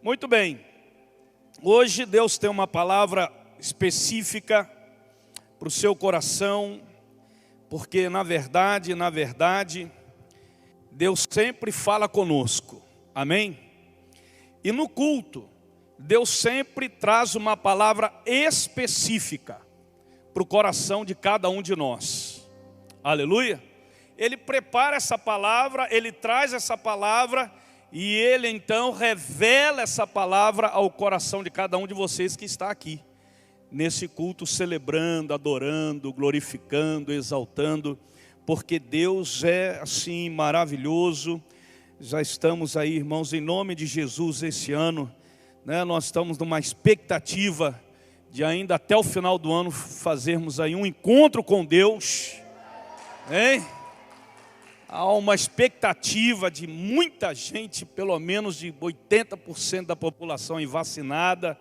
Muito bem, hoje Deus tem uma palavra específica para o seu coração, porque na verdade, Deus sempre fala conosco, amém? E no culto, Deus sempre traz uma palavra específica para o coração de cada um de nós, aleluia? Ele prepara essa palavra, Ele traz essa palavra e Ele então revela essa palavra ao coração de cada um de vocês que está aqui, nesse culto, celebrando, adorando, glorificando, exaltando, porque Deus é assim maravilhoso. Já estamos aí, irmãos, em nome de Jesus esse ano, né? Nós estamos numa expectativa de ainda até o final do ano fazermos aí um encontro com Deus, hein? Há uma expectativa de muita gente, pelo menos de 80% da população aí vacinada.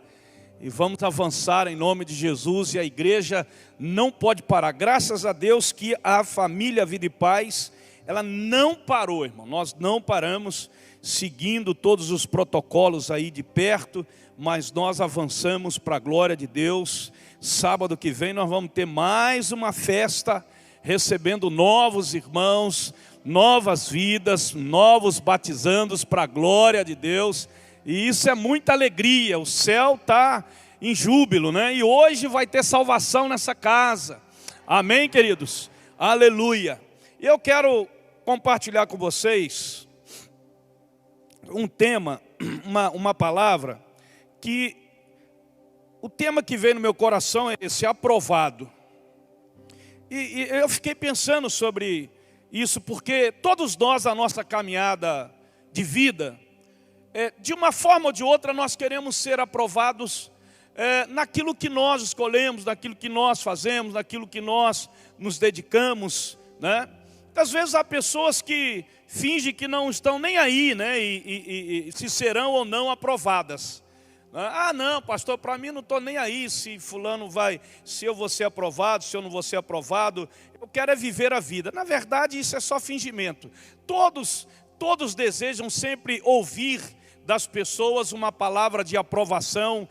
E vamos avançar em nome de Jesus. E a igreja não pode parar. Graças a Deus que a família Vida e Paz, ela não parou, irmão. Nós não paramos, seguindo todos os protocolos aí de perto. Mas nós avançamos para a glória de Deus. Sábado que vem nós vamos ter mais uma festa, recebendo novos irmãos, novas vidas, novos batizandos para a glória de Deus. E isso é muita alegria, o céu está em júbilo, né? E hoje vai ter salvação nessa casa, amém, queridos? Aleluia. E eu quero compartilhar com vocês um tema, uma palavra, que o tema que veio no meu coração é esse, aprovado. E eu fiquei pensando sobre isso, porque todos nós, a nossa caminhada de vida, de uma forma ou de outra, nós queremos ser aprovados naquilo que nós escolhemos, naquilo que nós fazemos, naquilo que nós nos dedicamos, né? Às vezes há pessoas que fingem que não estão nem aí, né? E se serão ou não aprovadas. Ah, não, pastor, para mim não estou nem aí se fulano vai, se eu vou ser aprovado, se eu não vou ser aprovado. Eu quero é viver a vida. Na verdade, isso é só fingimento. Todos desejam sempre ouvir das pessoas uma palavra de aprovação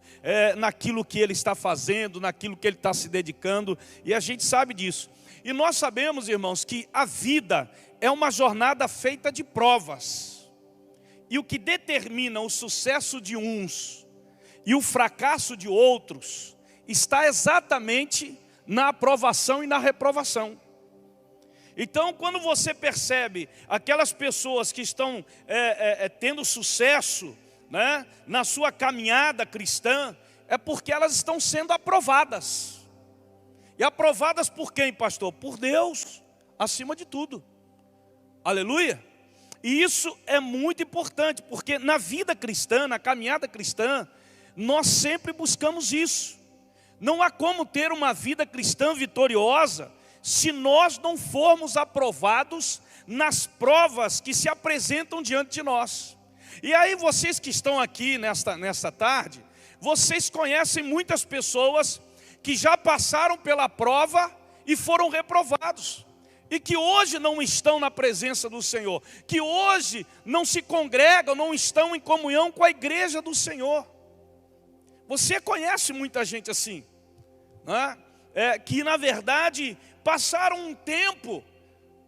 naquilo que ele está fazendo, naquilo que ele está se dedicando, e a gente sabe disso. E nós sabemos, irmãos, que a vida é uma jornada feita de provas, e o que determina o sucesso de uns e o fracasso de outros está exatamente na aprovação e na reprovação. Então, quando você percebe aquelas pessoas que estão tendo sucesso, né, na sua caminhada cristã, é porque elas estão sendo aprovadas. E aprovadas por quem, pastor? Por Deus, acima de tudo. Aleluia? E isso é muito importante, porque na vida cristã, na caminhada cristã, nós sempre buscamos isso. Não há como ter uma vida cristã vitoriosa se nós não formos aprovados nas provas que se apresentam diante de nós. E aí vocês que estão aqui nesta tarde, vocês conhecem muitas pessoas que já passaram pela prova e foram reprovados. E que hoje não estão na presença do Senhor. Que hoje não se congregam, não estão em comunhão com a igreja do Senhor. Você conhece muita gente assim, né? Que na verdade passaram um tempo,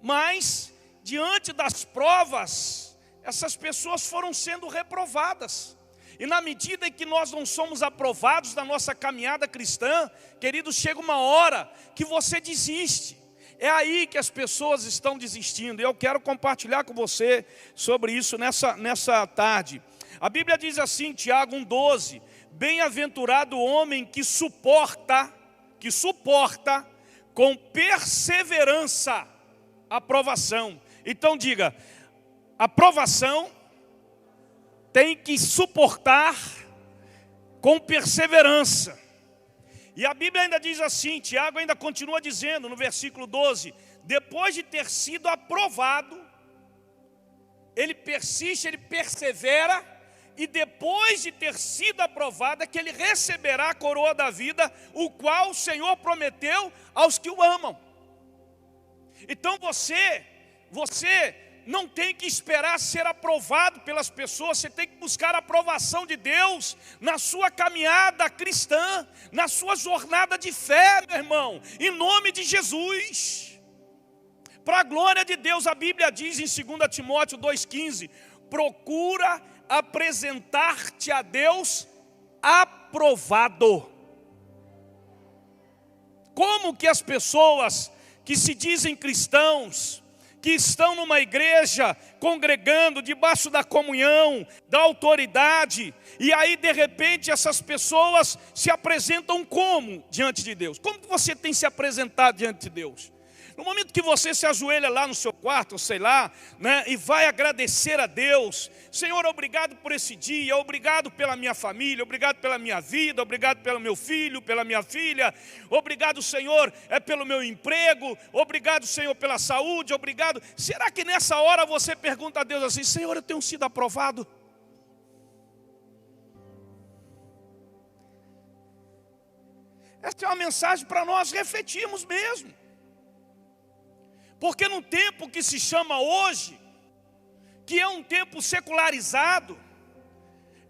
mas diante das provas, essas pessoas foram sendo reprovadas. E na medida em que nós não somos aprovados na nossa caminhada cristã, queridos, chega uma hora que você desiste. É aí que as pessoas estão desistindo. E eu quero compartilhar com você sobre isso nessa tarde. A Bíblia diz assim, Tiago 1,12: bem-aventurado o homem que suporta com perseverança a provação. Então diga, a provação tem que suportar com perseverança. E a Bíblia ainda diz assim, Tiago ainda continua dizendo no versículo 12, depois de ter sido aprovado, ele persiste, ele persevera, e depois de ter sido aprovado é que ele receberá a coroa da vida, o qual o Senhor prometeu aos que o amam. Então você não tem que esperar ser aprovado pelas pessoas, você tem que buscar a aprovação de Deus na sua caminhada cristã, na sua jornada de fé, meu irmão, em nome de Jesus. Para a glória de Deus, a Bíblia diz em 2 Timóteo 2,15, procura apresentar-te a Deus aprovado. Como que as pessoas que se dizem cristãos, que estão numa igreja, congregando, debaixo da comunhão, da autoridade, e aí de repente essas pessoas se apresentam como diante de Deus? Como que você tem se apresentado diante de Deus? No momento que você se ajoelha lá no seu quarto, sei lá, né, e vai agradecer a Deus, Senhor, obrigado por esse dia, obrigado pela minha família, obrigado pela minha vida, obrigado pelo meu filho, pela minha filha, obrigado, Senhor, pelo meu emprego, obrigado, Senhor, pela saúde, obrigado. Será que nessa hora você pergunta a Deus assim, Senhor, eu tenho sido aprovado? Essa é uma mensagem para nós refletirmos mesmo. Porque no tempo que se chama hoje, que é um tempo secularizado,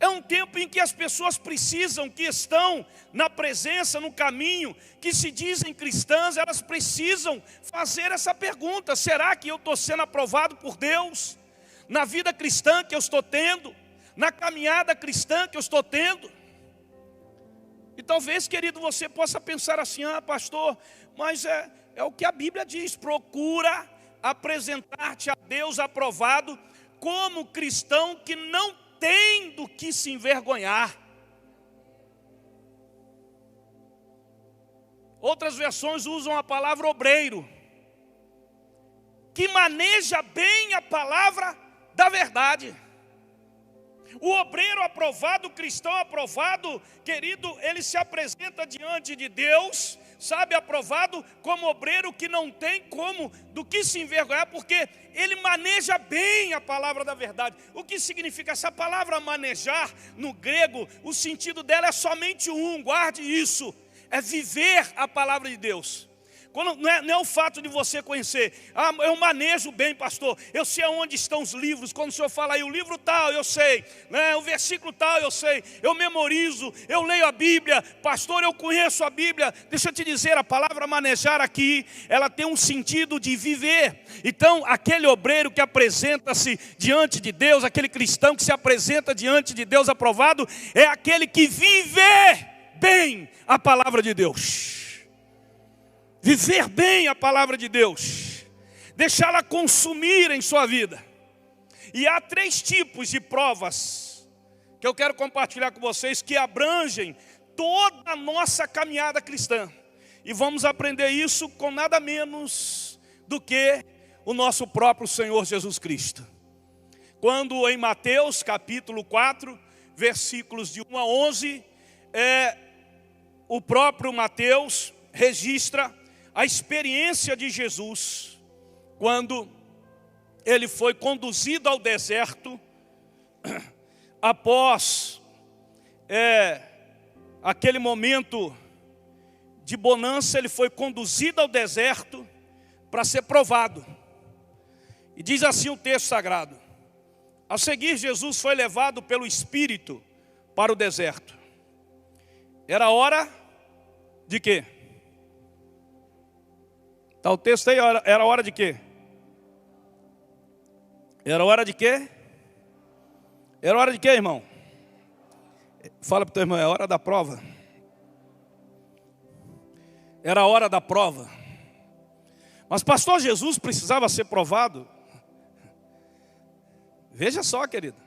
é um tempo em que as pessoas precisam, que estão na presença, no caminho, que se dizem cristãs, elas precisam fazer essa pergunta, será que eu estou sendo aprovado por Deus? Na vida cristã que eu estou tendo, na caminhada cristã que eu estou tendo? E talvez, querido, você possa pensar assim, pastor, mas é o que a Bíblia diz, procura apresentar-te a Deus aprovado como cristão que não tem do que se envergonhar. Outras versões usam a palavra obreiro, que maneja bem a palavra da verdade. O obreiro aprovado, o cristão aprovado, querido, ele se apresenta diante de Deus, sabe, aprovado como obreiro que não tem como do que se envergonhar, porque ele maneja bem a palavra da verdade. O que significa essa palavra manejar no grego? O sentido dela é somente um, guarde isso, é viver a palavra de Deus. Quando, não é o fato de você conhecer, eu manejo bem, pastor, eu sei aonde estão os livros, quando o senhor fala aí, o livro tal, eu sei, né, o versículo tal, eu sei, eu memorizo, eu leio a Bíblia, pastor, eu conheço a Bíblia. Deixa eu te dizer, a palavra manejar aqui, ela tem um sentido de viver. Então, aquele obreiro que apresenta-se diante de Deus, aquele cristão que se apresenta diante de Deus aprovado, é aquele que vive bem a palavra de Deus. Viver bem a palavra de Deus, deixá-la consumir em sua vida. E há 3 tipos de provas que eu quero compartilhar com vocês, que abrangem toda a nossa caminhada cristã. E vamos aprender isso com nada menos do que o nosso próprio Senhor Jesus Cristo. Quando em Mateus capítulo 4, versículos de 1 a 11, o próprio Mateus registra a experiência de Jesus, quando ele foi conduzido ao deserto, após aquele momento de bonança, ele foi conduzido ao deserto para ser provado. E diz assim o texto sagrado: a seguir Jesus foi levado pelo Espírito para o deserto. Era hora de quê? Está o texto aí, era hora de quê? Era hora de quê? Era hora de quê, irmão? Fala para o teu irmão, é hora da prova. Era a hora da prova. Mas pastor, Jesus precisava ser provado? Veja só, querido.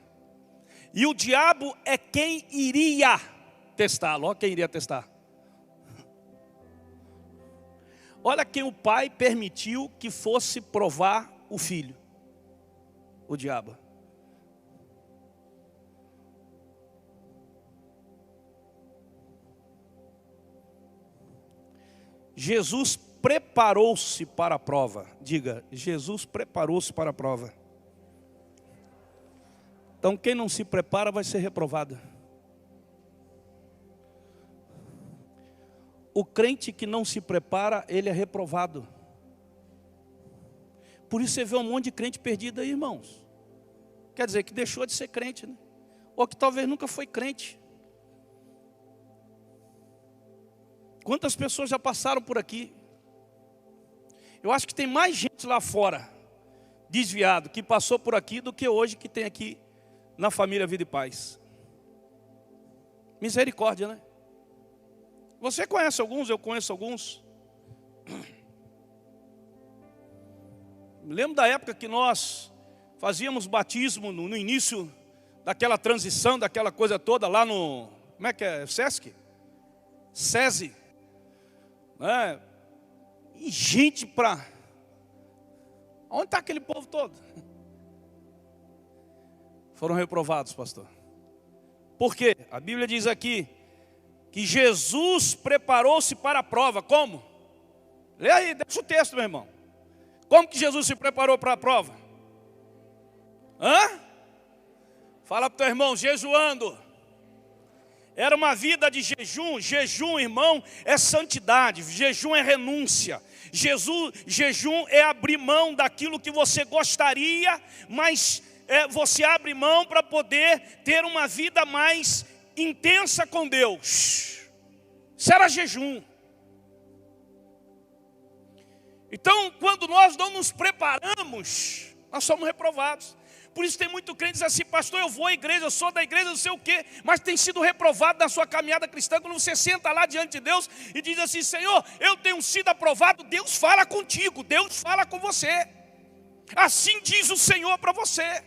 E o diabo é quem iria testá-lo. Olha quem iria testar. Olha quem o pai permitiu que fosse provar o filho. O diabo. Jesus preparou-se para a prova. Diga, Jesus preparou-se para a prova. Então quem não se prepara vai ser reprovado. O crente que não se prepara, ele é reprovado. Por isso você vê um monte de crente perdido aí, irmãos. Quer dizer, que deixou de ser crente, né? Ou que talvez nunca foi crente. Quantas pessoas já passaram por aqui? Eu acho que tem mais gente lá fora, desviado, que passou por aqui, do que hoje que tem aqui na família Vida e Paz. Misericórdia, né? Você conhece alguns, eu conheço alguns. Me lembro da época que nós fazíamos batismo no início daquela transição, daquela coisa toda lá no, como é que é? Sesc? SESI. Né? E gente para... Onde está aquele povo todo? Foram reprovados, pastor. Por quê? A Bíblia diz aqui que Jesus preparou-se para a prova. Como? Lê aí, deixa o texto, meu irmão. Como que Jesus se preparou para a prova? Hã? Fala para o teu irmão, jejuando. Era uma vida de jejum. Jejum, irmão, é santidade. Jejum é renúncia. Jejum é abrir mão daquilo que você gostaria, mas você abre mão para poder ter uma vida mais intensa com Deus. Isso era jejum. Então, quando nós não nos preparamos, nós somos reprovados. Por isso tem muito crente que diz assim, pastor, eu vou à igreja, eu sou da igreja, não sei o quê, mas tem sido reprovado na sua caminhada cristã. Quando você senta lá diante de Deus e diz assim, Senhor, eu tenho sido aprovado, Deus fala contigo, Deus fala com você. Assim diz o Senhor para você.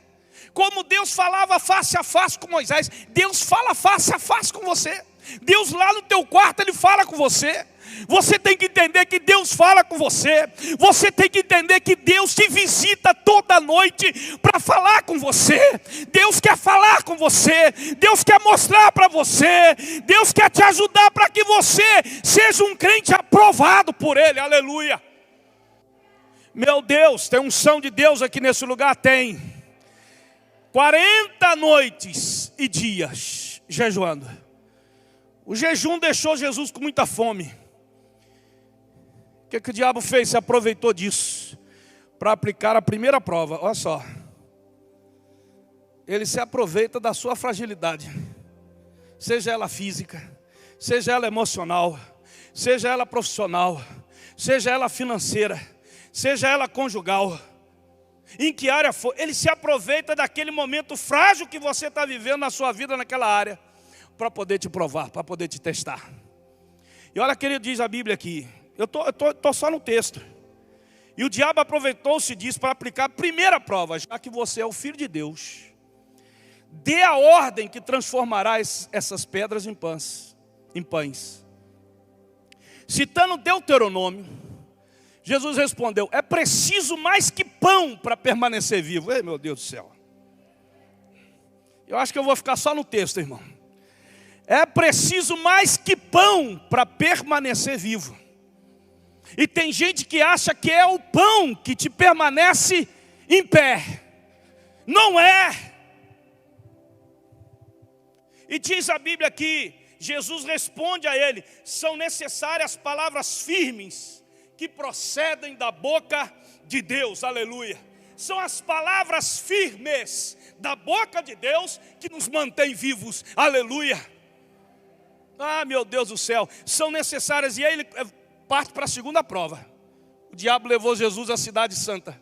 Como Deus falava face a face com Moisés, Deus fala face a face com você. Deus lá no teu quarto, Ele fala com você. Você tem que entender que Deus fala com você. Você tem que entender que Deus te visita toda noite para falar com você. Deus quer falar com você. Deus quer mostrar para você. Deus quer te ajudar para que você seja um crente aprovado por Ele. Aleluia. Meu Deus, tem unção de Deus aqui nesse lugar? Tem. 40 noites e dias jejuando. O jejum deixou Jesus com muita fome. O que o diabo fez? Se aproveitou disso para aplicar a primeira prova. Olha só. Ele se aproveita da sua fragilidade. Seja ela física, seja ela emocional, seja ela profissional, seja ela financeira, seja ela conjugal. Em que área for, ele se aproveita daquele momento frágil que você está vivendo na sua vida naquela área, para poder te provar, para poder te testar. E olha o que ele diz a Bíblia aqui. Eu tô só no texto. E o diabo aproveitou-se disso para aplicar a primeira prova. Já que você é o Filho de Deus, dê a ordem que transformará essas pedras em pães. Citando Deuteronômio, Jesus respondeu, é preciso mais que pão para permanecer vivo. Ei, meu Deus do céu. Eu acho que eu vou ficar só no texto, irmão. É preciso mais que pão para permanecer vivo. E tem gente que acha que é o pão que te permanece em pé. Não é. E diz a Bíblia que Jesus responde a ele, são necessárias palavras firmes que procedem da boca de Deus, aleluia. São as palavras firmes da boca de Deus que nos mantém vivos, aleluia. Ah, meu Deus do céu, são necessárias. E aí ele parte para a segunda prova. O diabo levou Jesus à cidade santa.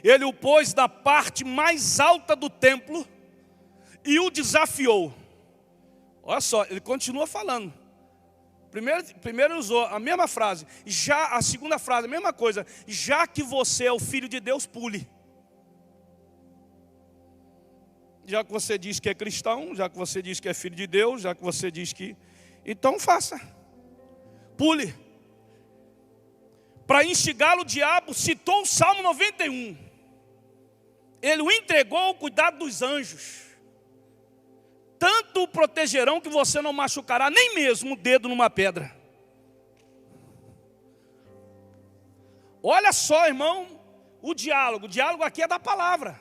Ele o pôs na parte mais alta do templo e o desafiou. Olha só, ele continua falando. Primeiro usou a mesma frase. Já a segunda frase, a mesma coisa. Já que você é o Filho de Deus, pule. Já que você diz que é cristão, já que você diz que é filho de Deus, já que você diz que... Então faça. Pule. Para instigá-lo, o diabo citou o Salmo 91. Ele o entregou ao cuidado dos anjos. Tanto o protegerão que você não machucará nem mesmo o dedo numa pedra. Olha só, irmão, o diálogo. O diálogo aqui é da palavra.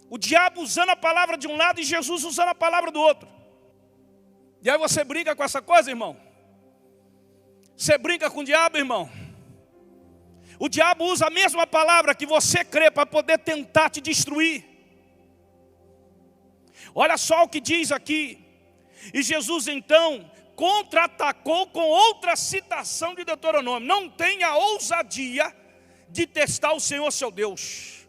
O diabo usando a palavra de um lado e Jesus usando a palavra do outro. E aí você briga com essa coisa, irmão? Você brinca com o diabo, irmão? O diabo usa a mesma palavra que você crê para poder tentar te destruir. Olha só o que diz aqui. E Jesus então contra-atacou com outra citação de Deuteronômio: não tenha ousadia de testar o Senhor seu Deus.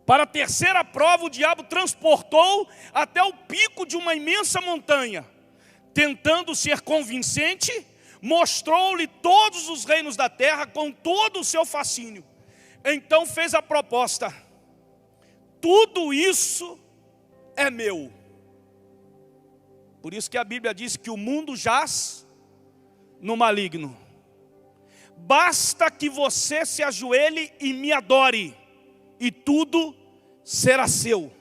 Para a terceira prova, o diabo transportou até o pico de uma imensa montanha. Tentando ser convincente, mostrou-lhe todos os reinos da terra com todo o seu fascínio. Então fez a proposta: tudo isso é meu. Por isso que a Bíblia diz que o mundo jaz no maligno. Basta que você se ajoelhe e me adore, e tudo será seu.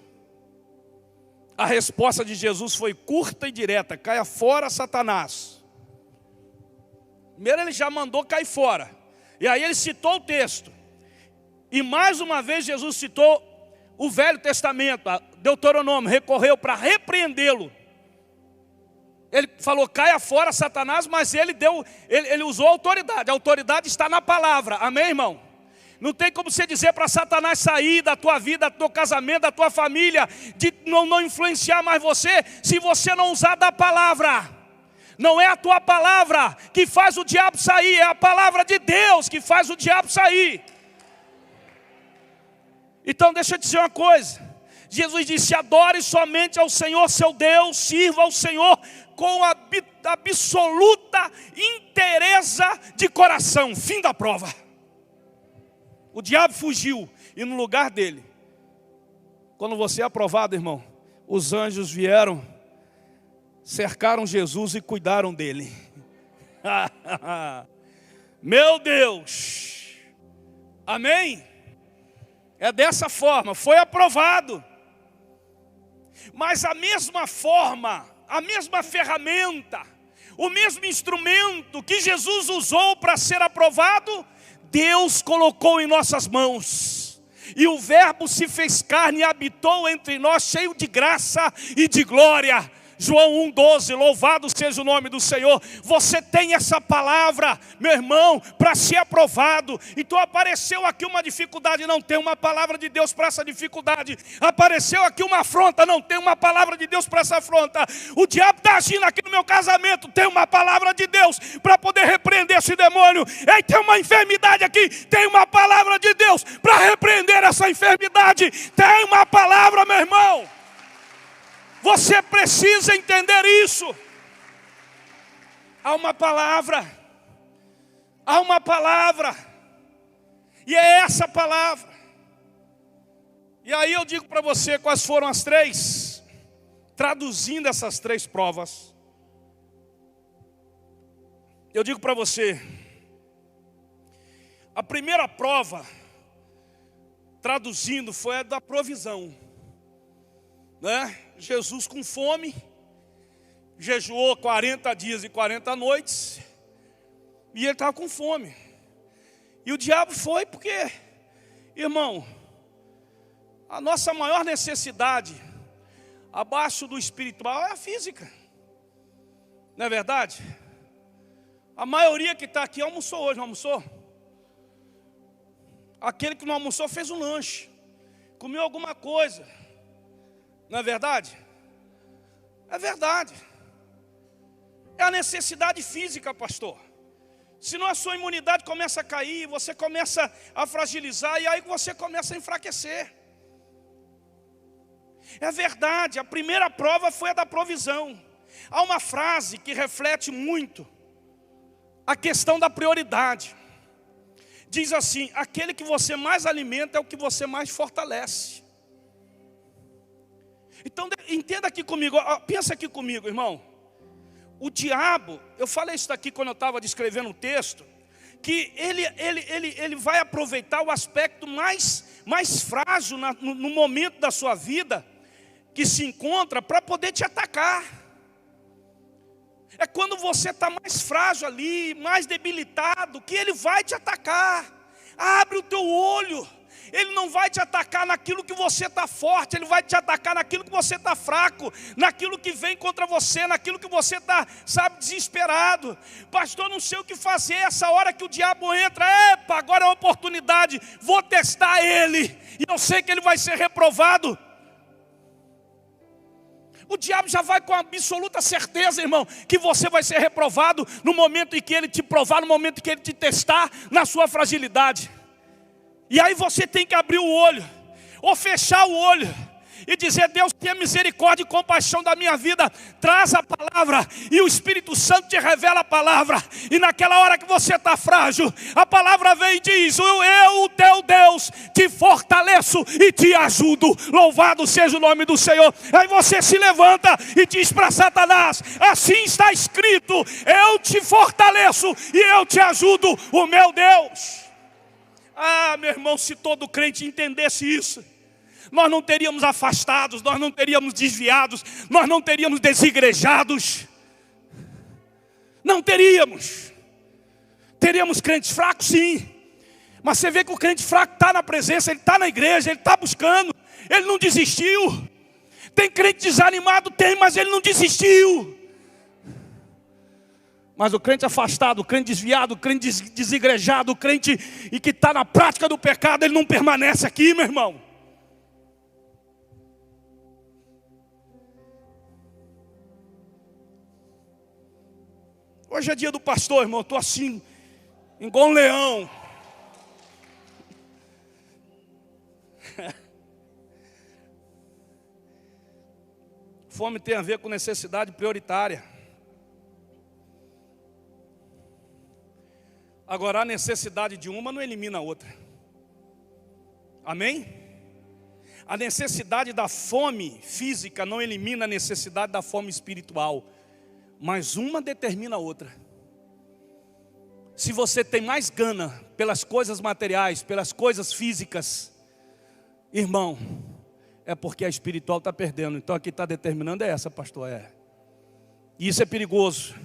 A resposta de Jesus foi curta e direta: caia fora, Satanás. Primeiro ele já mandou cair fora. E aí ele citou o texto. E mais uma vez Jesus citou o Velho Testamento, Deuteronômio, recorreu para repreendê-lo. Ele falou: caia fora, Satanás, mas ele usou autoridade. A autoridade está na palavra. Amém, irmão? Não tem como você dizer para Satanás sair da tua vida, do teu casamento, da tua família, de não influenciar mais você, se você não usar da palavra. Não é a tua palavra que faz o diabo sair, é a palavra de Deus que faz o diabo sair. Então deixa eu dizer uma coisa. Jesus disse: adore somente ao Senhor seu Deus, sirva ao Senhor com absoluta inteireza de coração. Fim da prova. O diabo fugiu, e no lugar dele, quando você é aprovado, irmão, os anjos vieram, cercaram Jesus e cuidaram dele. Meu Deus! Amém? É dessa forma, foi aprovado. Mas a mesma forma, a mesma ferramenta, o mesmo instrumento que Jesus usou para ser aprovado, Deus colocou em nossas mãos. E o Verbo se fez carne e habitou entre nós, cheio de graça e de glória. João 1,12, louvado seja o nome do Senhor. Você tem essa palavra, meu irmão, para ser aprovado. Então apareceu aqui uma dificuldade, não tem uma palavra de Deus para essa dificuldade. Apareceu aqui uma afronta, não tem uma palavra de Deus para essa afronta. O diabo está agindo aqui no meu casamento, tem uma palavra de Deus para poder repreender esse demônio. Ei, tem uma enfermidade aqui, tem uma palavra de Deus para repreender essa enfermidade. Tem uma palavra, meu irmão. Você precisa entender isso. Há uma palavra. Há uma palavra. E é essa palavra. E aí eu digo para você quais foram as três. Traduzindo essas três provas. Eu digo para você. A primeira prova, traduzindo, foi a da provisão. Né? Jesus com fome, jejuou 40 dias e 40 noites, e ele estava com fome. E o diabo foi porque, irmão, a nossa maior necessidade, abaixo do espiritual, é a física. Não é verdade? A maioria que está aqui almoçou hoje, não almoçou? Aquele que não almoçou fez um lanche, comeu alguma coisa. Não é verdade? É verdade. É a necessidade física, pastor. Senão a sua imunidade começa a cair, você começa a fragilizar e aí você começa a enfraquecer. É verdade, a primeira prova foi a da provisão. Há uma frase que reflete muito a questão da prioridade. Diz assim: aquele que você mais alimenta é o que você mais fortalece. Então entenda aqui comigo, pensa aqui comigo, irmão. O diabo, eu falei isso daqui quando eu estava descrevendo o texto, que ele vai aproveitar o aspecto mais frágil no momento da sua vida que se encontra para poder te atacar. É quando você está mais frágil ali, mais debilitado, que ele vai te atacar. Abre o teu olho. Ele não vai te atacar naquilo que você está forte, ele vai te atacar naquilo que você está fraco, naquilo que vem contra você, naquilo que você está, desesperado. Pastor, não sei o que fazer, essa hora que o diabo entra, epa, agora é a oportunidade, vou testar ele, e eu sei que ele vai ser reprovado. O diabo já vai com absoluta certeza, irmão, que você vai ser reprovado no momento em que ele te provar, no momento em que ele te testar na sua fragilidade. E aí você tem que abrir o olho, ou fechar o olho, e dizer: Deus, tenha misericórdia e compaixão da minha vida, traz a palavra, e o Espírito Santo te revela a palavra. E naquela hora que você está frágil, a palavra vem e diz: eu, o teu Deus, te fortaleço e te ajudo, louvado seja o nome do Senhor. Aí você se levanta e diz para Satanás: assim está escrito, eu te fortaleço e eu te ajudo, o meu Deus. Ah, meu irmão, se todo crente entendesse isso, nós não teríamos afastados, nós não teríamos desviados, nós não teríamos desigrejados. Não teríamos. Teríamos crentes fracos, sim. Mas você vê que o crente fraco está na presença, ele está na igreja, ele está buscando, ele não desistiu. Tem crente desanimado? Tem, mas ele não desistiu. Mas o crente afastado, o crente desviado, o crente desigrejado, o crente e que está na prática do pecado, ele não permanece aqui, meu irmão. Hoje é dia do pastor, irmão, eu estou assim, igual um leão. Fome tem a ver com necessidade prioritária. Agora, a necessidade de uma não elimina a outra. Amém? A necessidade da fome física não elimina a necessidade da fome espiritual. Mas uma determina a outra. Se você tem mais gana pelas coisas materiais, pelas coisas físicas, irmão, é porque a espiritual está perdendo. Então aqui está determinando é essa, pastor. E isso é perigoso.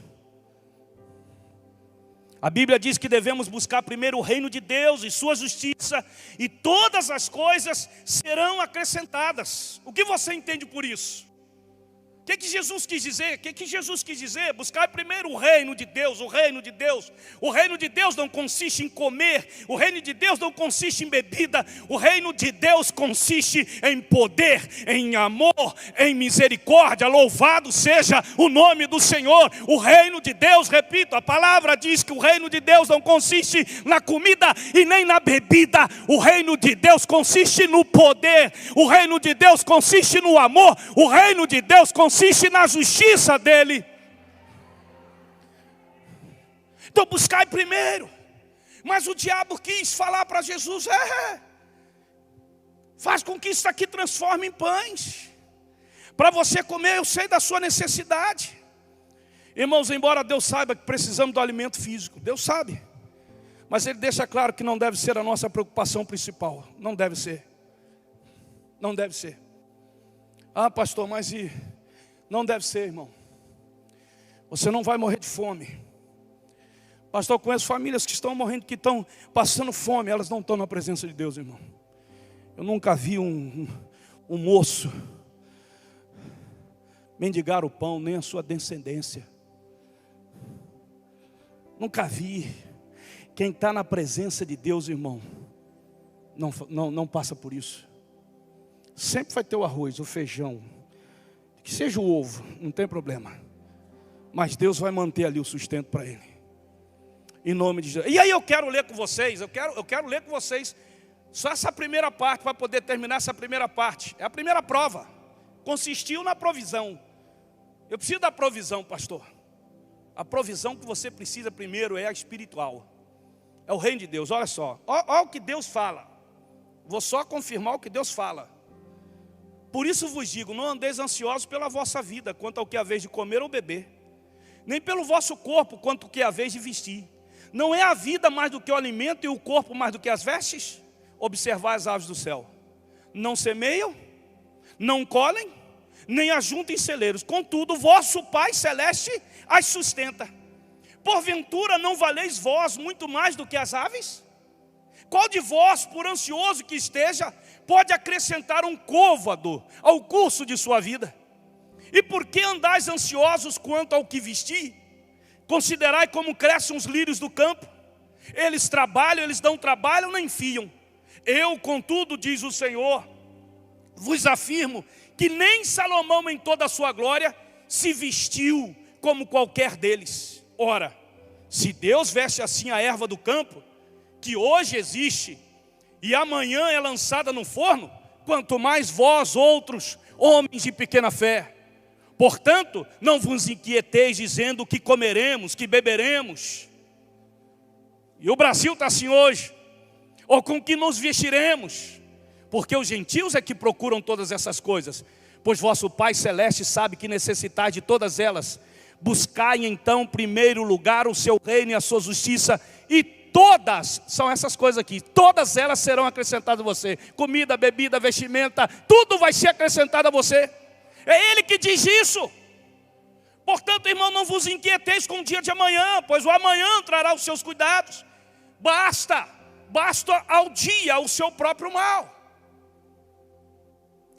A Bíblia diz que devemos buscar primeiro o reino de Deus e sua justiça, e todas as coisas serão acrescentadas. O que você entende por isso? O que Jesus quis dizer? O que Jesus quis dizer? Buscar primeiro o reino de Deus, o reino de Deus. O reino de Deus não consiste em comer, o reino de Deus não consiste em bebida, o reino de Deus consiste em poder, em amor, em misericórdia. Louvado seja o nome do Senhor. O reino de Deus, repito, a palavra diz que o reino de Deus não consiste na comida e nem na bebida. O reino de Deus consiste no poder, o reino de Deus consiste no amor, o reino de Deus consiste na justiça dele. Então buscai primeiro. Mas o diabo quis falar para Jesus: faz com que isso aqui transforme em pães, para você comer. Eu sei da sua necessidade. Irmãos, embora Deus saiba que precisamos do alimento físico, Deus sabe, mas Ele deixa claro que não deve ser a nossa preocupação principal. Não deve ser. Não deve ser. Ah, pastor, mas não deve ser, irmão. Você não vai morrer de fome. Pastor, eu conheço famílias que estão morrendo, que estão passando fome. Elas não estão na presença de Deus, irmão. Eu nunca vi um moço mendigar o pão, nem a sua descendência. Nunca vi. Quem está na presença de Deus, irmão, não passa por isso. Sempre vai ter o arroz, o feijão, que seja o ovo, não tem problema. Mas Deus vai manter ali o sustento para ele. Em nome de Jesus. E aí eu quero ler com vocês, eu quero ler com vocês só essa primeira parte, para poder terminar essa primeira parte. É a primeira prova. Consistiu na provisão. Eu preciso da provisão, pastor. A provisão que você precisa primeiro é a espiritual. É o reino de Deus, olha só. Olha o que Deus fala. Vou só confirmar o que Deus fala. Por isso vos digo, não andeis ansiosos pela vossa vida, quanto ao que é a vez de comer ou beber, nem pelo vosso corpo, quanto ao que é a vez de vestir. Não é a vida mais do que o alimento e o corpo mais do que as vestes? Observai as aves do céu. Não semeiam, não colhem, nem ajuntem celeiros. Contudo, vosso Pai Celeste as sustenta. Porventura não valeis vós muito mais do que as aves? Qual de vós, por ansioso que esteja, pode acrescentar um côvado ao curso de sua vida? E por que andais ansiosos quanto ao que vestir? Considerai como crescem os lírios do campo. Eles trabalham, eles dão trabalho, nem fiam. Eu, contudo, diz o Senhor, vos afirmo que nem Salomão em toda a sua glória se vestiu como qualquer deles. Ora, se Deus veste assim a erva do campo, que hoje existe e amanhã é lançada no forno, quanto mais vós outros, homens de pequena fé. Portanto, não vos inquieteis dizendo que comeremos, que beberemos. E o Brasil está assim hoje. Ou com que nos vestiremos. Porque os gentios é que procuram todas essas coisas. Pois vosso Pai Celeste sabe que necessitais de todas elas. Buscai então, em primeiro lugar, o seu reino e a sua justiça. E todas, são essas coisas aqui, todas elas serão acrescentadas a você. Comida, bebida, vestimenta, tudo vai ser acrescentado a você. É Ele que diz isso. Portanto, irmão, não vos inquieteis com o dia de amanhã, pois o amanhã trará os seus cuidados. Basta ao dia o seu próprio mal.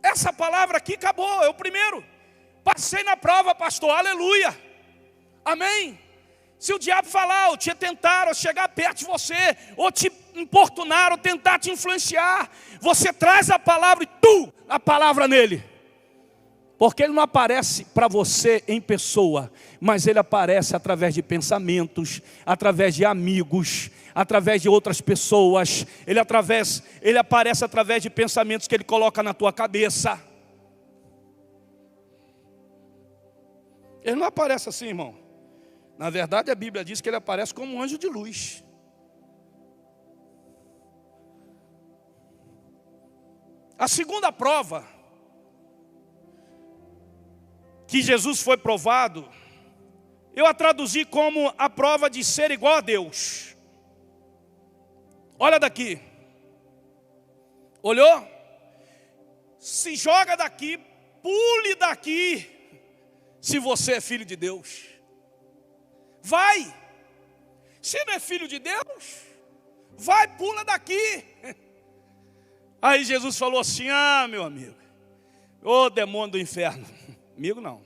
Essa palavra aqui acabou, é o primeiro. Passei na prova, pastor, aleluia. Amém. Se o diabo falar, ou te tentar, ou chegar perto de você, ou te importunar, ou tentar te influenciar, você traz a palavra e a palavra nele. Porque ele não aparece para você em pessoa, mas ele aparece através de pensamentos, através de amigos, através de outras pessoas. Ele aparece através de pensamentos que ele coloca na tua cabeça. Ele não aparece assim, irmão. Na verdade, a Bíblia diz que ele aparece como um anjo de luz. A segunda prova que Jesus foi provado, eu a traduzi como a prova de ser igual a Deus. Olha daqui. Olhou? Se joga daqui, pule daqui, se você é filho de Deus. Vai. Se não é filho de Deus, vai, pula daqui. Aí Jesus falou assim: ah, meu amigo, ô demônio do inferno. Amigo não.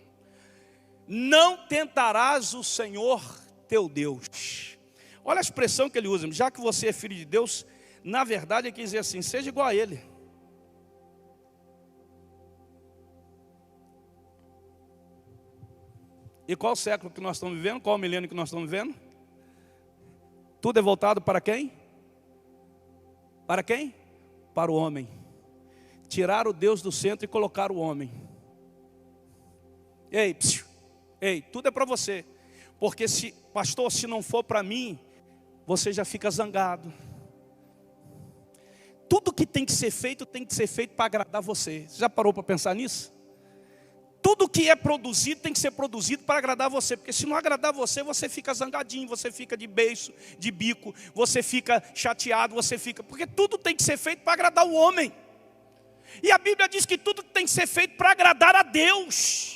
Não tentarás o Senhor teu Deus. Olha a expressão que ele usa. Já que você é filho de Deus, na verdade ele quer dizer assim: seja igual a ele. E qual o século que nós estamos vivendo? Qual o milênio que nós estamos vivendo? Tudo é voltado para quem? Para quem? Para o homem. Tirar o Deus do centro e colocar o homem. Ei, tudo é para você. Porque pastor, se não for para mim, você já fica zangado. Tudo que tem que ser feito para agradar você. Você já parou para pensar nisso? Tudo que é produzido tem que ser produzido para agradar você. Porque se não agradar você, você fica zangadinho, você fica de beiço, de bico, você fica chateado, porque tudo tem que ser feito para agradar o homem. E a Bíblia diz que tudo tem que ser feito para agradar a Deus.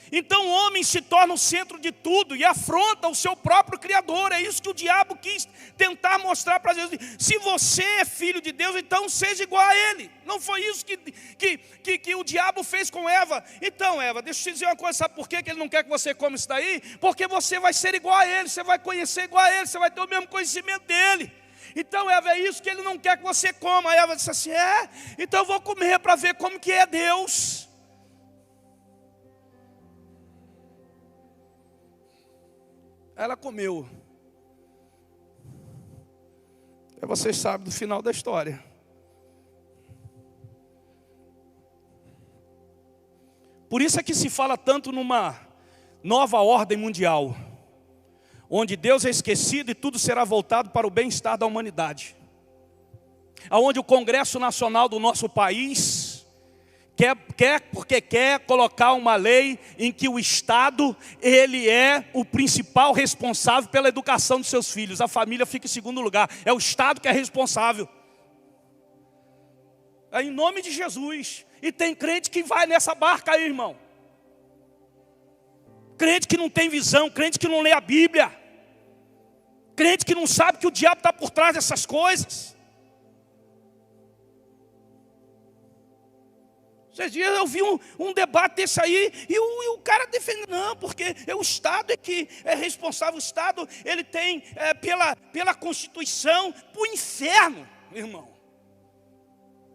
Então o homem se torna o centro de tudo e afronta o seu próprio Criador. É isso que o diabo quis tentar mostrar para Jesus. Se você é filho de Deus, então seja igual a Ele. Não foi isso que o diabo fez com Eva. Então, Eva, deixa eu te dizer uma coisa. Sabe por que ele não quer que você coma isso daí? Porque você vai ser igual a Ele, você vai conhecer igual a Ele, você vai ter o mesmo conhecimento dEle. Então, Eva, é isso que Ele não quer que você coma. A Eva disse assim: então eu vou comer para ver como que é Deus. Ela comeu. Vocês sabem do final da história. Por isso é que se fala tanto numa nova ordem mundial, onde Deus é esquecido e tudo será voltado para o bem-estar da humanidade. Aonde o Congresso Nacional do nosso país quer colocar uma lei em que o Estado, ele é o principal responsável pela educação dos seus filhos. A família fica em segundo lugar. É o Estado que é responsável. É em nome de Jesus. E tem crente que vai nessa barca aí, irmão. Crente que não tem visão, crente que não lê a Bíblia. Crente que não sabe que o diabo está por trás dessas coisas. Esses dias eu vi um debate desse aí, e o cara defende, não, porque o Estado é que é responsável, o Estado ele tem pela Constituição para o inferno, irmão.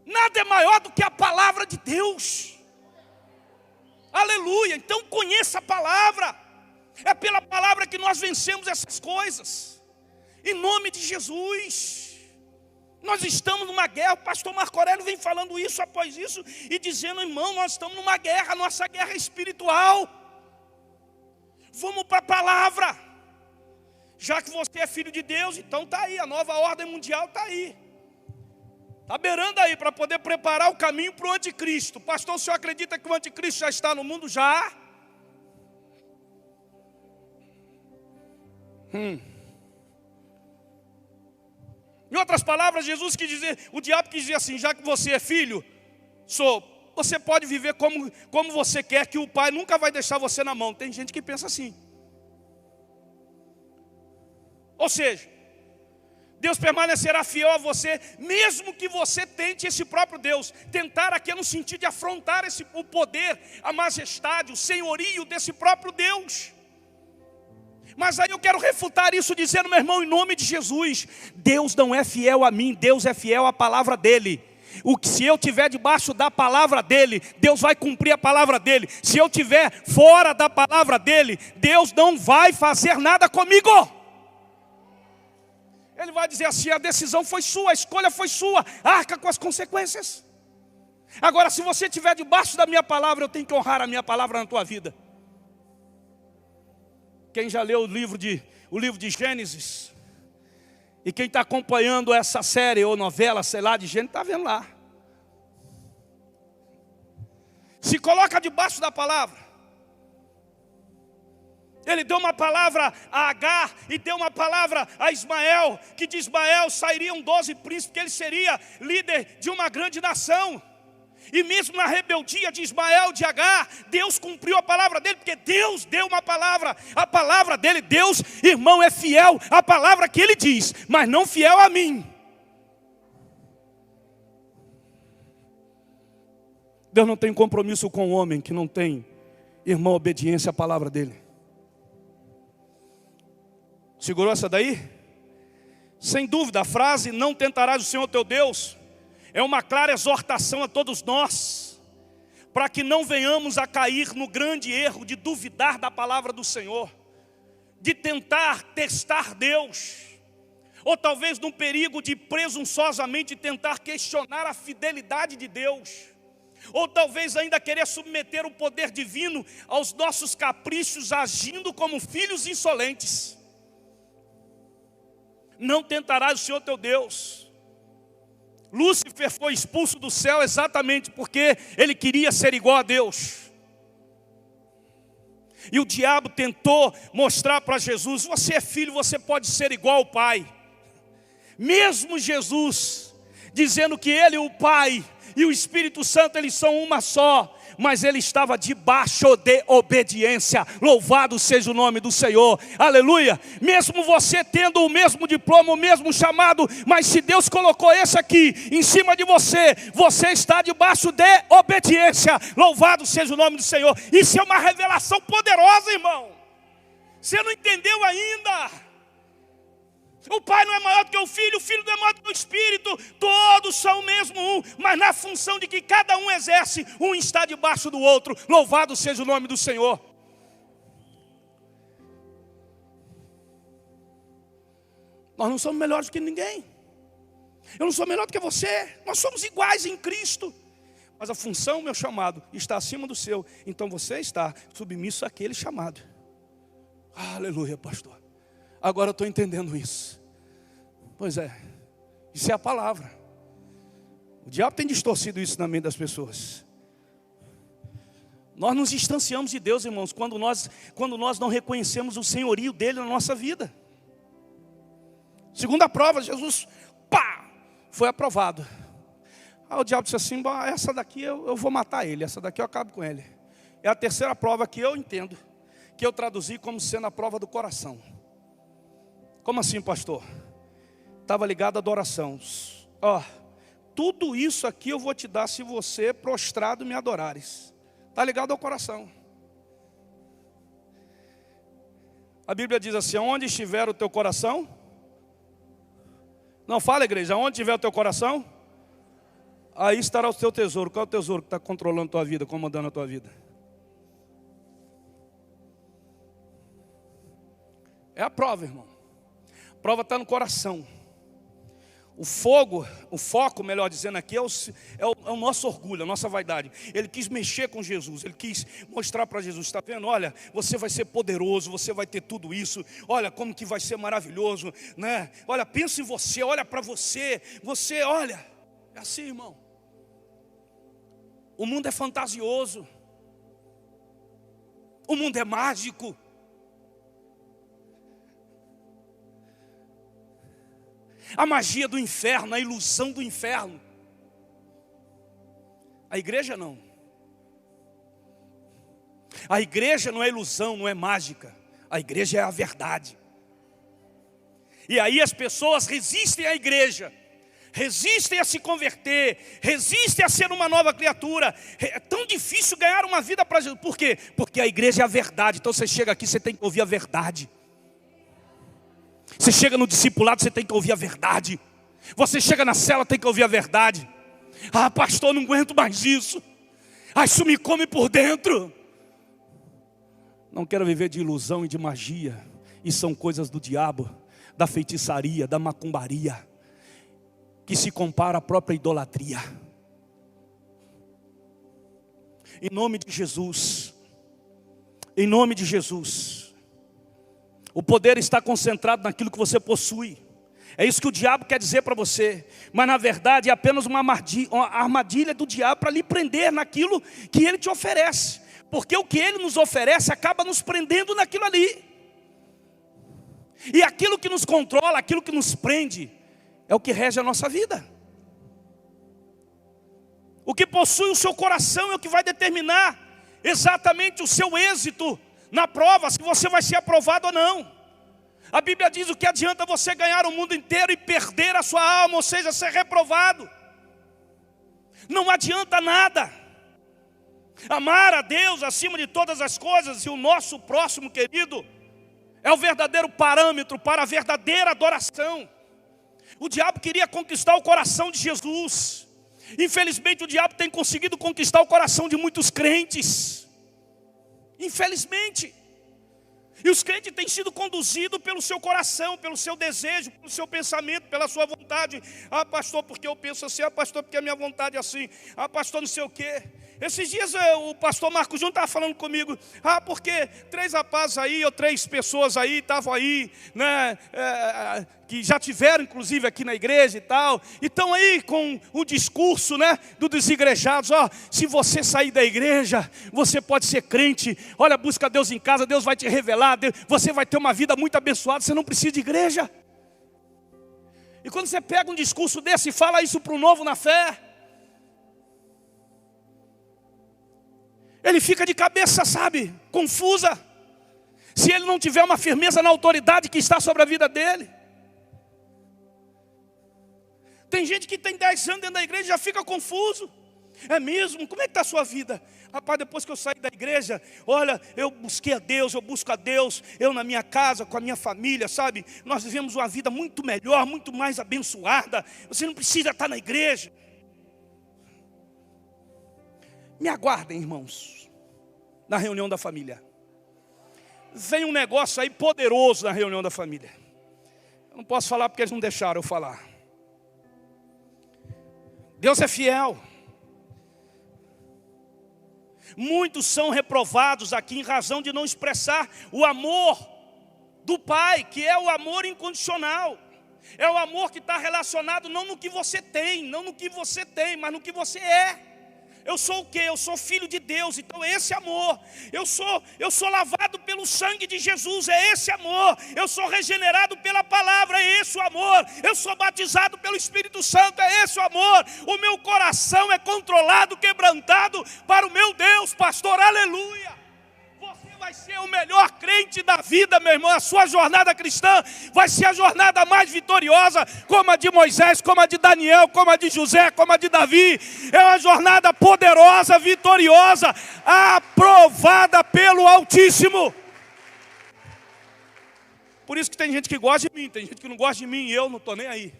Nada é maior do que a palavra de Deus. Aleluia, então conheça a palavra. É pela palavra que nós vencemos essas coisas. Em nome de Jesus. Nós estamos numa guerra, o pastor Marco Aurélio vem falando isso após isso e dizendo, irmão, nós estamos numa guerra, nossa guerra é espiritual. Vamos para a palavra. Já que você é filho de Deus, então está aí, a nova ordem mundial está aí. Está beirando aí para poder preparar o caminho para o anticristo. Pastor, o senhor acredita que o anticristo já está no mundo? Já. Em outras palavras, Jesus quis dizer, o diabo quis dizer assim, já que você é filho, você pode viver como você quer, que o pai nunca vai deixar você na mão. Tem gente que pensa assim. Ou seja, Deus permanecerá fiel a você, mesmo que você tente esse próprio Deus. Tentar aqui é no sentido de afrontar o poder, a majestade, o senhorio desse próprio Deus. Mas aí eu quero refutar isso dizendo, meu irmão, em nome de Jesus, Deus não é fiel a mim, Deus é fiel à palavra dEle. Se eu estiver debaixo da palavra dEle, Deus vai cumprir a palavra dEle. Se eu estiver fora da palavra dEle, Deus não vai fazer nada comigo. Ele vai dizer assim, a decisão foi sua, a escolha foi sua, arca com as consequências. Agora, se você estiver debaixo da minha palavra, eu tenho que honrar a minha palavra na tua vida. Quem já leu o livro de Gênesis, e quem está acompanhando essa série ou novela, sei lá, de Gênesis, está vendo lá. Se coloca debaixo da palavra. Ele deu uma palavra a Agar e deu uma palavra a Ismael, que de Ismael sairiam 12 príncipes, que ele seria líder de uma grande nação. E mesmo na rebeldia de Ismael, de Agar, Deus cumpriu a palavra dele, porque Deus deu uma palavra, a palavra dele. Deus, irmão, é fiel à palavra que ele diz, mas não fiel a mim. Deus não tem compromisso com o homem que não tem, irmão, obediência à palavra dele. Segurou essa daí? Sem dúvida, a frase, não tentarás o Senhor teu Deus, é uma clara exortação a todos nós, para que não venhamos a cair no grande erro de duvidar da palavra do Senhor, de tentar testar Deus, ou talvez no perigo de presunçosamente tentar questionar a fidelidade de Deus, ou talvez ainda querer submeter o poder divino aos nossos caprichos, agindo como filhos insolentes. Não tentarás o Senhor teu Deus. Lúcifer foi expulso do céu exatamente porque ele queria ser igual a Deus. E o diabo tentou mostrar para Jesus, você é filho, você pode ser igual ao Pai. Mesmo Jesus dizendo que Ele, o Pai e o Espírito Santo, eles são uma só, mas ele estava debaixo de obediência. Louvado seja o nome do Senhor, aleluia. Mesmo você tendo o mesmo diploma, o mesmo chamado, mas se Deus colocou esse aqui em cima de você, você está debaixo de obediência. Louvado seja o nome do Senhor. Isso é uma revelação poderosa, irmão. Você não entendeu ainda? O Pai não é maior do que o Filho não é maior do que o Espírito. Todos são o mesmo um, mas na função de que cada um exerce, um está debaixo do outro. Louvado seja o nome do Senhor. Nós não somos melhores do que ninguém. Eu não sou melhor do que você. Nós somos iguais em Cristo. Mas a função, meu chamado, está acima do seu. Então você está submisso àquele chamado. Aleluia, pastor. Agora eu estou entendendo isso. Pois é, isso é a palavra. O diabo tem distorcido isso na mente das pessoas. Nós nos distanciamos de Deus, irmãos, quando nós não reconhecemos o senhorio dele na nossa vida. Segunda prova, Jesus, foi aprovado. Aí o diabo disse assim, essa daqui eu vou matar ele, essa daqui eu acabo com ele. É a terceira prova que eu entendo, que eu traduzi como sendo a prova do coração. Como assim, pastor? Estava ligado à adoração. Ó, tudo isso aqui eu vou te dar se você prostrado me adorares. Está ligado ao coração. A Bíblia diz assim: onde estiver o teu coração? Não fala, igreja, onde estiver o teu coração, aí estará o teu tesouro. Qual é o tesouro que está controlando a tua vida, comandando a tua vida? É a prova, irmão. A prova está no coração. O foco, melhor dizendo aqui, é o nosso orgulho, a nossa vaidade. Ele quis mexer com Jesus, ele quis mostrar para Jesus: está vendo? Olha, você vai ser poderoso, você vai ter tudo isso. Olha como que vai ser maravilhoso, né? Olha, pensa em você, olha para você, olha. É assim, irmão. O mundo é fantasioso, o mundo é mágico. A magia do inferno, a ilusão do inferno. A igreja não. A igreja não é ilusão, não é mágica. A igreja é a verdade. E aí as pessoas resistem à igreja, resistem a se converter, resistem a ser uma nova criatura. É tão difícil ganhar uma vida para Jesus. Por quê? Porque a igreja é a verdade. Então você chega aqui, você tem que ouvir a verdade. Você chega no discipulado, você tem que ouvir a verdade. Você chega na cela, tem que ouvir a verdade. Ah, pastor, não aguento mais isso. Ah, isso me come por dentro. Não quero viver de ilusão e de magia. E são coisas do diabo, da feitiçaria, da macumbaria, que se compara à própria idolatria. Em nome de Jesus. Em nome de Jesus. O poder está concentrado naquilo que você possui. É isso que o diabo quer dizer para você. Mas na verdade é apenas uma armadilha do diabo para lhe prender naquilo que ele te oferece. Porque o que ele nos oferece acaba nos prendendo naquilo ali. E aquilo que nos controla, aquilo que nos prende, é o que rege a nossa vida. O que possui o seu coração é o que vai determinar exatamente o seu êxito na prova, se você vai ser aprovado ou não. A Bíblia diz: o que adianta você ganhar o mundo inteiro e perder a sua alma, ou seja, ser reprovado? Não adianta nada. Amar a Deus acima de todas as coisas e o nosso próximo querido é o verdadeiro parâmetro para a verdadeira adoração. O diabo queria conquistar o coração de Jesus. Infelizmente o diabo tem conseguido conquistar o coração de muitos crentes. Infelizmente. E os crentes têm sido conduzidos pelo seu coração, pelo seu desejo, pelo seu pensamento, pela sua vontade. Ah, pastor, porque eu penso assim. Ah, pastor, porque a minha vontade é assim. Ah, pastor, não sei o quê. Esses dias o pastor Marcos Júnior estava falando comigo. Ah, porque 3 rapazes aí, ou 3 pessoas aí, estavam aí, né, que já tiveram inclusive aqui na igreja e tal. E estão aí com o discurso, né, do desigrejados. Ó, se você sair da igreja, você pode ser crente. Olha, busca Deus em casa, Deus vai te revelar. Você vai ter uma vida muito abençoada, você não precisa de igreja. E quando você pega um discurso desse e fala isso para o novo na fé, ele fica de cabeça, sabe, confusa. Se ele não tiver uma firmeza na autoridade que está sobre a vida dele. Tem gente que tem 10 anos dentro da igreja e já fica confuso. É mesmo? Como é que está a sua vida? Rapaz, depois que eu saí da igreja, olha, eu busquei a Deus, eu busco a Deus. Eu na minha casa, com a minha família, sabe? Nós vivemos uma vida muito melhor, muito mais abençoada. Você não precisa estar na igreja. Me aguardem, irmãos, na reunião da família. Vem um negócio aí poderoso na reunião da família. Eu não posso falar porque eles não deixaram eu falar. Deus é fiel. Muitos são reprovados aqui em razão de não expressar o amor do Pai, que é o amor incondicional. É o amor que está relacionado não no que você tem, mas no que você é. Eu sou o quê? Eu sou filho de Deus, então é esse amor. Eu sou lavado pelo sangue de Jesus, é esse amor. Eu sou regenerado pela palavra, é esse o amor. Eu sou batizado pelo Espírito Santo, é esse o amor. O meu coração é controlado, quebrantado para o meu Deus, pastor, aleluia. Você vai ser o melhor crente da vida, meu irmão. A sua jornada cristã vai ser a jornada mais vitoriosa, como a de Moisés, como a de Daniel, como a de José, como a de Davi. É uma jornada poderosa, vitoriosa, aprovada pelo Altíssimo. Por isso que tem gente que gosta de mim, tem gente que não gosta de mim, e eu não estou nem aí.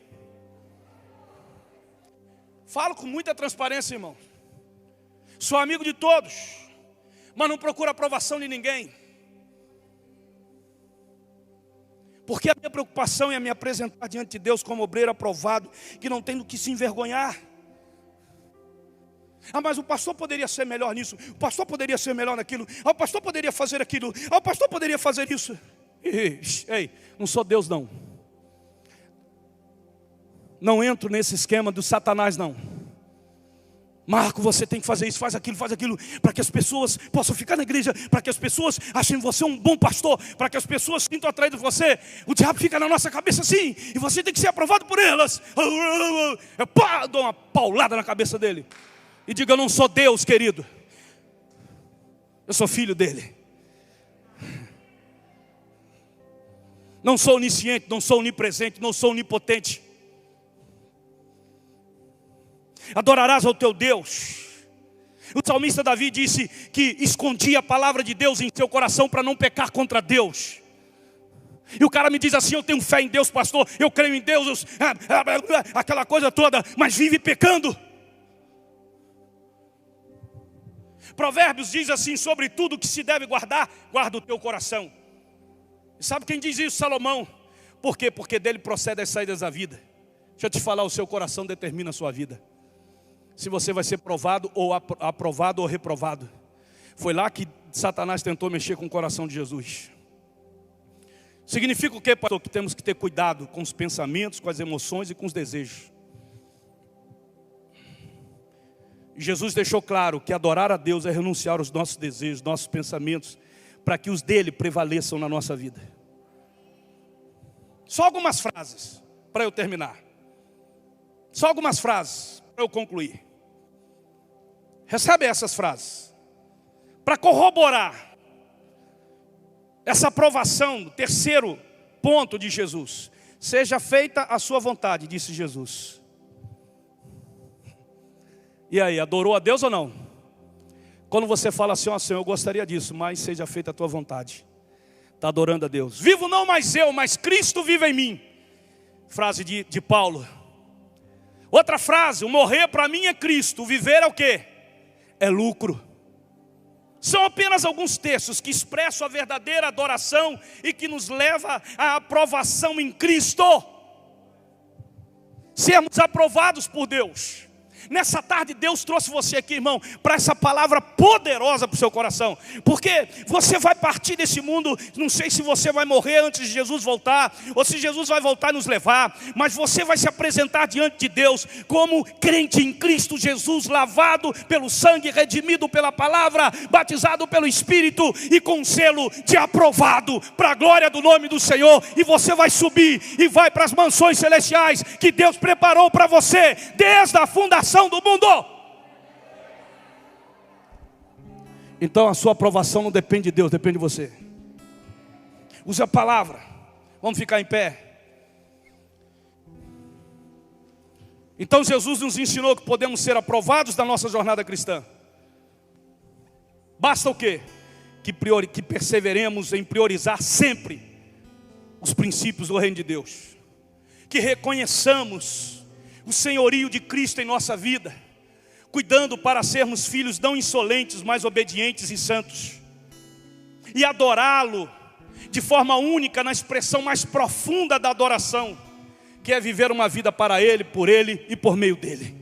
Falo com muita transparência, irmão. Sou amigo de todos, mas não procuro aprovação de ninguém. Porque a minha preocupação é me apresentar diante de Deus como obreiro aprovado, que não tem do que se envergonhar. Ah, mas o pastor poderia ser melhor nisso, o pastor poderia ser melhor naquilo, o pastor poderia fazer aquilo, o pastor poderia fazer isso. Ei, não sou Deus não. Não entro nesse esquema do Satanás não. Marco, você tem que fazer isso, faz aquilo, para que as pessoas possam ficar na igreja, para que as pessoas achem você um bom pastor, para que as pessoas sintam atraídas por você. O diabo fica na nossa cabeça assim, e você tem que ser aprovado por elas. Eu dou uma paulada na cabeça dele e digo: eu não sou Deus, querido, eu sou filho dele. Não sou onisciente, não sou onipresente, não sou onipotente. Adorarás ao teu Deus. O salmista Davi disse que escondia a palavra de Deus em seu coração para não pecar contra Deus. E o cara me diz assim: eu tenho fé em Deus, pastor, eu creio em Deus, aquela coisa toda, mas vive pecando. Provérbios diz assim: sobre tudo que se deve guardar, guarda o teu coração. E sabe quem diz isso? Salomão. Por quê? Porque dele procede as saídas da vida. Deixa eu te falar, o seu coração determina a sua vida. Se você vai ser provado ou aprovado ou reprovado. Foi lá que Satanás tentou mexer com o coração de Jesus. Significa o quê, pastor? Que temos que ter cuidado com os pensamentos, com as emoções e com os desejos. Jesus deixou claro que adorar a Deus é renunciar aos nossos desejos, nossos pensamentos, para que os dele prevaleçam na nossa vida. Só algumas frases para eu terminar. Só algumas frases para eu concluir. Recebe essas frases para corroborar essa aprovação. Terceiro ponto de Jesus: seja feita a sua vontade, disse Jesus. E aí, adorou a Deus ou não? Quando você fala assim: ó Senhor, eu gostaria disso, mas seja feita a tua vontade, está adorando a Deus. Vivo não mais eu, mas Cristo vive em mim. Frase de Paulo. Outra frase: o morrer para mim é Cristo, o viver é o quê? É lucro. São apenas alguns textos que expressam a verdadeira adoração e que nos leva à aprovação em Cristo. Sermos aprovados por Deus. Nessa tarde Deus trouxe você aqui, irmão, para essa palavra poderosa para o seu coração. Porque você vai partir desse mundo, não sei se você vai morrer antes de Jesus voltar, ou se Jesus vai voltar e nos levar, mas você vai se apresentar diante de Deus como crente em Cristo Jesus, lavado pelo sangue, redimido pela palavra, batizado pelo Espírito e com selo de aprovado para a glória do nome do Senhor. E você vai subir e vai para as mansões celestiais que Deus preparou para você desde a fundação do mundo. Então a sua aprovação não depende de Deus, depende de você. Use a palavra. Vamos ficar em pé. Então Jesus nos ensinou que podemos ser aprovados da nossa jornada cristã. Basta o quê? Que perseveremos em priorizar sempre os princípios do reino de Deus. Que reconheçamos o senhorio de Cristo em nossa vida, cuidando para sermos filhos não insolentes, mas obedientes e santos, e adorá-lo de forma única, na expressão mais profunda da adoração, que é viver uma vida para Ele, por Ele e por meio dEle.